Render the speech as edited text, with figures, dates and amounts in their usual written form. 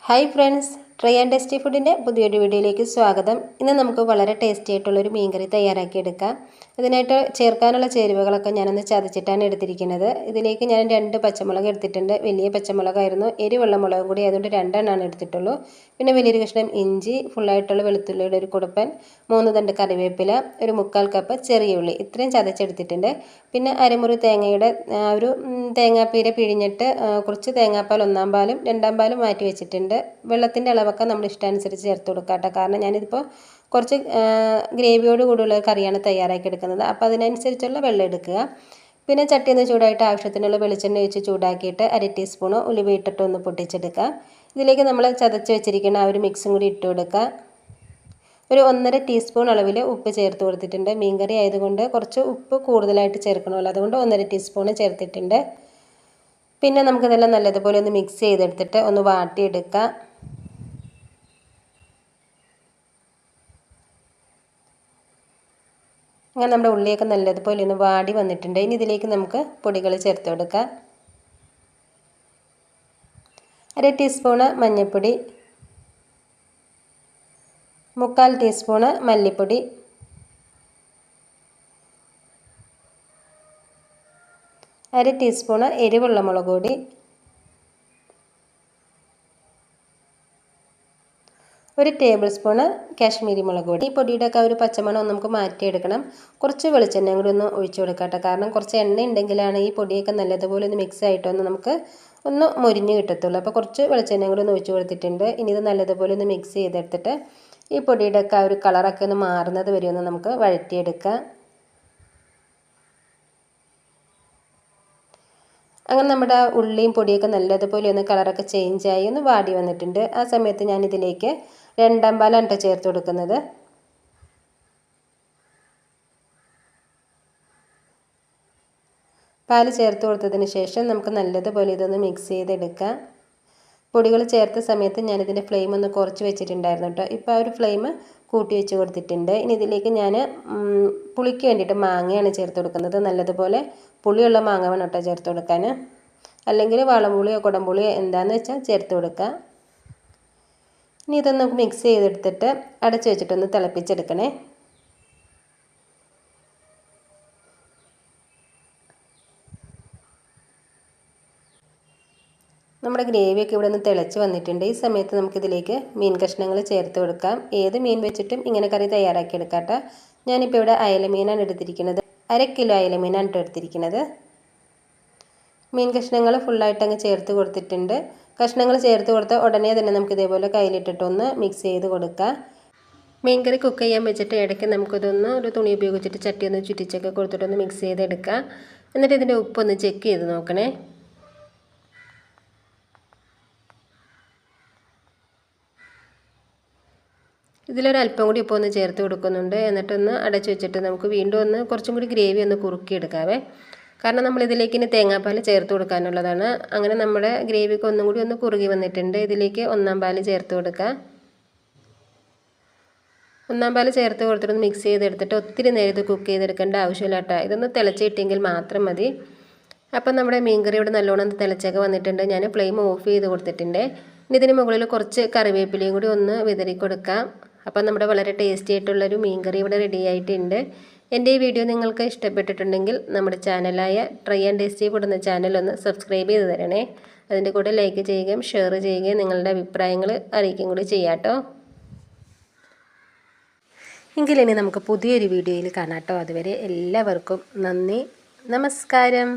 Hi friends, try and tasty ഫുഡിൻ്റെ പുതിയൊരു വീഡിയോയിലേക്ക് സ്വാഗതം. ഇന്ന് നമുക്ക് വളരെ ടേസ്റ്റി ആയിട്ടുള്ളൊരു മീൻകറി തയ്യാറാക്കിയെടുക്കാം. ഇതിനായിട്ട് ചേർക്കാനുള്ള ചേരുവകളൊക്കെ ഞാനൊന്ന് ചതച്ചിട്ടാണ് എടുത്തിരിക്കുന്നത്. ഇതിലേക്ക് ഞാൻ 2 പച്ചമുളക് എടുത്തിട്ടുണ്ട്. വലിയ പച്ചമുളകായിരുന്നു. എരിവുള്ള മുളകും കൂടി ആയതുകൊണ്ട് 2 എണ്ണമാണ് എടുത്തിട്ടുള്ളൂ. പിന്നെ വലിയൊരു കഷ്ണം ഇഞ്ചി, ഫുള്ളായിട്ടുള്ള വെളുത്തുള്ളിയുടെ ഒരു കുടപ്പൻ, 3 തണ്ട് കറിവേപ്പില, ഒരു 1/4 കപ്പ് ചെറിയ ഉള്ളി, ഇത്രയും ചതച്ചെടുത്തിട്ടുണ്ട്. പിന്നെ അരമുറി തേങ്ങയുടെ ഒരു തേങ്ങാപ്പീര പിഴിഞ്ഞിട്ട് കുറച്ച് തേങ്ങാപ്പാൽ 1/4 പാലും 2/2 പാലും മാറ്റി വെച്ചിട്ടുണ്ട്. വെള്ളത്തിൻ്റെ അളവൊക്കെ നമ്മൾ ഇഷ്ടാനുസരിച്ച് ചേർത്ത് കൊടുക്കാം കേട്ടോ. കാരണം ഞാനിതിപ്പോൾ കുറച്ച് ഗ്രേവിയോട് കൂടിയുള്ള കറിയാണ് തയ്യാറാക്കിയെടുക്കുന്നത്. അപ്പോൾ അതിനനുസരിച്ചുള്ള വെള്ളം എടുക്കുക. പിന്നെ ചട്ടി ഒന്ന് ചൂടായിട്ട് ആവശ്യത്തിനുള്ള വെളിച്ചെണ്ണ ഒഴിച്ച് ചൂടാക്കിയിട്ട് 1/2 ടീസ്പൂണ് ഉലുവ ഇട്ടിട്ട് ഒന്ന് പൊട്ടിച്ചെടുക്കുക. ഇതിലേക്ക് നമ്മൾ ചതച്ച് വെച്ചിരിക്കുന്ന ആ ഒരു മിക്സും കൂടി ഇട്ട് കൊടുക്കുക. ഒരു 1.5 ടീസ്പൂൺ അളവിൽ ഉപ്പ് ചേർത്ത് കൊടുത്തിട്ടുണ്ട്. മീൻകറി ആയതുകൊണ്ട് കുറച്ച് ഉപ്പ് കൂടുതലായിട്ട് ചേർക്കണമല്ലോ, അതുകൊണ്ട് 1.5 ടീസ്പൂൺ ചേർത്തിട്ടുണ്ട്. പിന്നെ നമുക്കിതെല്ലാം നല്ലതുപോലെ ഒന്ന് മിക്സ് ചെയ്തെടുത്തിട്ട് ഒന്ന് വാട്ടിയെടുക്കുക. അങ്ങനെ നമ്മുടെ ഉള്ളിയൊക്കെ നല്ലതുപോലെ ഒന്ന് വാടി വന്നിട്ടുണ്ട്. ഇനി ഇതിലേക്ക് നമുക്ക് പൊടികൾ ചേർത്ത് കൊടുക്കാം. 1/2 ടീസ്പൂണ് മഞ്ഞൾപ്പൊടി, 1/4 ടീസ്പൂണ് മല്ലിപ്പൊടി, 1/2 ടീസ്പൂണ് എരിവുള്ള മുളക് പൊടി, 1 ടേബിൾ സ്പൂണ് കാശ്മീരി മുളക് പൊടി. ഈ പൊടിയുടെ ഒക്കെ ഒരു പച്ചമണം നമുക്ക് മാറ്റിയെടുക്കണം. കുറച്ച് വെളിച്ചെണ്ണ കൂടി ഒന്ന് ഒഴിച്ചു കൊടുക്കട്ടെ. കാരണം കുറച്ച് എണ്ണ ഉണ്ടെങ്കിലാണ് ഈ പൊടിയൊക്കെ നല്ലതുപോലെ ഒന്ന് മിക്സ് ആയിട്ടൊന്ന് നമുക്ക് ഒന്ന് മൊരിഞ്ഞ് കിട്ടത്തുള്ളൂ. അപ്പോൾ കുറച്ച് വെളിച്ചെണ്ണ കൂടി ഒന്ന് ഒഴിച്ചു കൊടുത്തിട്ടുണ്ട്. ഇനി ഇത് നല്ലതുപോലെ ഒന്ന് മിക്സ് ചെയ്തെടുത്തിട്ട് ഈ പൊടിയുടെ ഒക്കെ ആ ഒരു കളറൊക്കെ ഒന്ന് മാറുന്നത് വരെ ഒന്ന് നമുക്ക് വഴറ്റിയെടുക്കാം. അങ്ങനെ നമ്മുടെ ഉള്ളിയും പൊടിയൊക്കെ നല്ലതുപോലെ ഒന്ന് കളറൊക്കെ ചേഞ്ചായി ഒന്ന് വാടി വന്നിട്ടുണ്ട്. ആ സമയത്ത് ഞാനിതിലേക്ക് 2/2 പാലാണ് ചേർത്ത് കൊടുക്കുന്നത്. പാല് ചേർത്ത് കൊടുത്തതിന് ശേഷം നമുക്ക് നല്ലതുപോലെ ഇതൊന്ന് മിക്സ് ചെയ്തെടുക്കാം. പൊടികൾ ചേർത്ത സമയത്ത് ഞാനിതിൻ്റെ ഫ്ലെയിം ഒന്ന് കുറച്ച് വെച്ചിട്ടുണ്ടായിരുന്നു കേട്ടോ. ഇപ്പോൾ ആ ഒരു ഫ്ലെയിം കൂട്ടി വെച്ച് കൊടുത്തിട്ടുണ്ട്. ഇനി ഇതിലേക്ക് ഞാൻ പുളിക്ക് വേണ്ടിയിട്ട് മാങ്ങയാണ് ചേർത്ത് കൊടുക്കുന്നത്. നല്ലതുപോലെ പുളിയുള്ള മാങ്ങ വേണം കേട്ടോ ചേർത്ത് കൊടുക്കാൻ. അല്ലെങ്കിൽ വാളംപുളിയോ കുടംപുളിയോ എന്താണെന്ന് വെച്ചാൽ ചേർത്ത് കൊടുക്കുക. ഇനി ഇതൊന്ന് മിക്സ് ചെയ്തെടുത്തിട്ട് അടച്ച് വെച്ചിട്ടൊന്ന് തിളപ്പിച്ചെടുക്കണേ. നമ്മുടെ ഗ്രേവിയൊക്കെ ഇവിടെ നിന്ന് തിളച്ച് വന്നിട്ടുണ്ട്. ഈ സമയത്ത് നമുക്കിതിലേക്ക് മീൻ കഷ്ണങ്ങൾ ചേർത്ത് കൊടുക്കാം. ഏത് മീൻ വെച്ചിട്ടും ഇങ്ങനെ കറി തയ്യാറാക്കി എടുക്കാം കേട്ടോ. ഞാനിപ്പോൾ ഇവിടെ അയല മീനാണ് എടുത്തിരിക്കുന്നത്. 1/2 കിലോ അയല മീനാണ് എടുത്തിരിക്കുന്നത്. മീൻ കഷ്ണങ്ങൾ ഫുള്ളായിട്ട് അങ്ങ് ചേർത്ത് കൊടുത്തിട്ടുണ്ട്. കഷ്ണങ്ങൾ ചേർത്ത് കൊടുത്ത ഉടനെ തന്നെ നമുക്ക് ഇതേപോലെ കയ്യിലിട്ടിട്ടൊന്ന് മിക്സ് ചെയ്ത് കൊടുക്കാം. മീൻ കറി കുക്ക് ചെയ്യാൻ വെച്ചിട്ട് ഇടയ്ക്ക് നമുക്കിതൊന്ന് ഒരു തുണി ഉപയോഗിച്ചിട്ട് ചട്ടി ഒന്ന് ചുറ്റിച്ചൊക്കെ കൊടുത്തിട്ടൊന്ന് മിക്സ് ചെയ്തെടുക്കാം. എന്നിട്ട് ഇതിൻ്റെ ഉപ്പൊന്ന് ചെക്ക് ചെയ്ത് നോക്കണേ. ഇതിലൊരല്പം കൂടി ഇപ്പോൾ ഒന്ന് ചേർത്ത് കൊടുക്കുന്നുണ്ട്. എന്നിട്ടൊന്ന് അടച്ചു വെച്ചിട്ട് നമുക്ക് വീണ്ടും ഒന്ന് കുറച്ചും കൂടി ഗ്രേവി ഒന്ന് കുറുക്കിയെടുക്കാവേ. കാരണം നമ്മളിതിലേക്ക് ഇനി തേങ്ങാപ്പാൽ ചേർത്ത് കൊടുക്കാനുള്ളതാണ്. അങ്ങനെ നമ്മുടെ ഗ്രേവിക്ക് ഒന്നും കൂടി ഒന്ന് കുറുകി വന്നിട്ടുണ്ട്. ഇതിലേക്ക് 1/4 പാൽ ചേർത്ത് കൊടുക്കുക. 1/4 പാൽ ചേർത്ത് കൊടുത്തിട്ടൊന്ന് മിക്സ് ചെയ്തെടുത്തിട്ട് ഒത്തിരി നേരത്തെ കുക്ക് ചെയ്തെടുക്കേണ്ട ആവശ്യമില്ല കേട്ടോ. ഇതൊന്ന് തിളച്ചിട്ടെങ്കിൽ മാത്രം മതി. അപ്പം നമ്മുടെ മീൻകറി ഇവിടെ നല്ലോണം തിളച്ചൊക്കെ വന്നിട്ടുണ്ട്. ഞാൻ ഫ്ലെയിം ഓഫ് ചെയ്ത് കൊടുത്തിട്ടുണ്ട്. ഇനി ഇതിന് മുകളിൽ കുറച്ച് കറിവേപ്പിലയും കൂടി ഒന്ന് വിതറി കൊടുക്കാം. അപ്പം നമ്മുടെ വളരെ ടേസ്റ്റി ആയിട്ടുള്ളൊരു മീൻകറി ഇവിടെ റെഡി ആയിട്ടുണ്ട്. എൻ്റെ ഈ വീഡിയോ നിങ്ങൾക്ക് ഇഷ്ടപ്പെട്ടിട്ടുണ്ടെങ്കിൽ നമ്മുടെ ചാനലായ ട്രൈ ആൻഡ് ടേസ്റ്റി ഫുഡ് എന്ന ചാനൽ ഒന്ന് സബ്സ്ക്രൈബ് ചെയ്ത് തരണേ. അതിൻ്റെ കൂടെ ലൈക്ക് ചെയ്യുകയും ഷെയർ ചെയ്യുകയും നിങ്ങളുടെ അഭിപ്രായങ്ങൾ അറിയിക്കുകയും കൂടി ചെയ്യാം കേട്ടോ. എങ്കിലിനി നമുക്ക് പുതിയൊരു വീഡിയോയിൽ കാണാം കേട്ടോ. അതുവരെ എല്ലാവർക്കും നന്ദി, നമസ്കാരം.